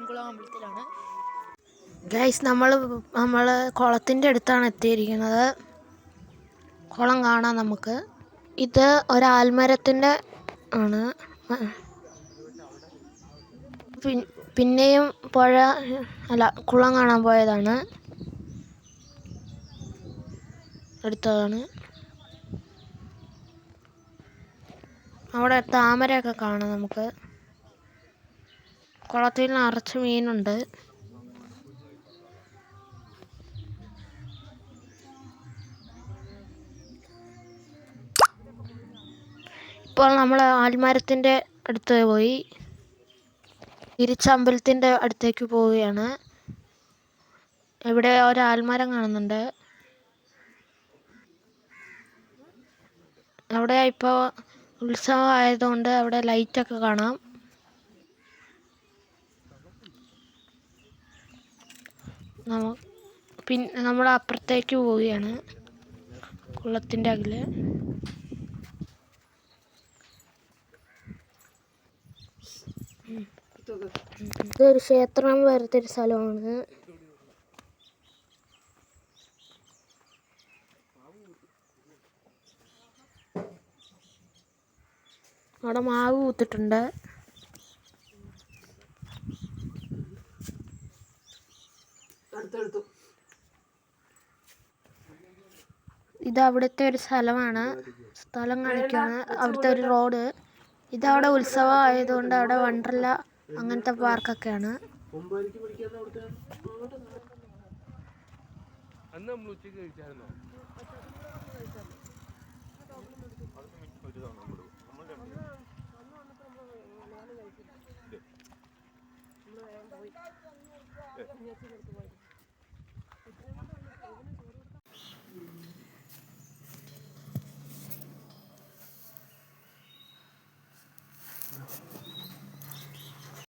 മീൻകുളം അമ്പലത്തിലാണ്. Guys, നമ്മൾ കുളത്തിൻ്റെ അടുത്താണ് എത്തിയിരിക്കുന്നത്. കുളം കാണാം നമുക്ക്. ഇത് ഒരാൽമരത്തിൻ്റെ ആണ്. പിന്നെയും പുഴ അല്ല കുളം കാണാൻ പോയതാണ്. അടുത്തതാണ്. അവിടെ താമരയൊക്കെ കാണാം നമുക്ക്. കുളത്തിൽ നിറച്ച് മീനുണ്ട്. ഇപ്പോൾ നമ്മൾ ആൽമരത്തിൻ്റെ അടുത്ത് പോയി തിരിച്ചമ്പലത്തിൻ്റെ അടുത്തേക്ക് പോവുകയാണ്. ഇവിടെ ഒരാൽമരം കാണുന്നുണ്ട്. അവിടെ ഇപ്പോൾ ഉത്സവം ആയതുകൊണ്ട് അവിടെ ലൈറ്റൊക്കെ കാണാം. പിന്നെ നമ്മൾ അപ്പുറത്തേക്ക് പോവുകയാണ്, കുളത്തിൻ്റെ അകലെ. ഇതൊരു ക്ഷേത്രം പോലത്തെ ഒരു സ്ഥലമാണ്. അവിടെ മാവ് പൂത്തിട്ടുണ്ട്. ഇത് അവിടുത്തെ ഒരു സ്ഥലമാണ്. സ്ഥലം കാണിക്കുകയാണ്. അവിടുത്തെ ഒരു റോഡ്. ഇതവിടെ ഉത്സവം ആയതുകൊണ്ട് അവിടെ വണ്ടർല അങ്ങനത്തെ പാർക്കൊക്കെയാണ്.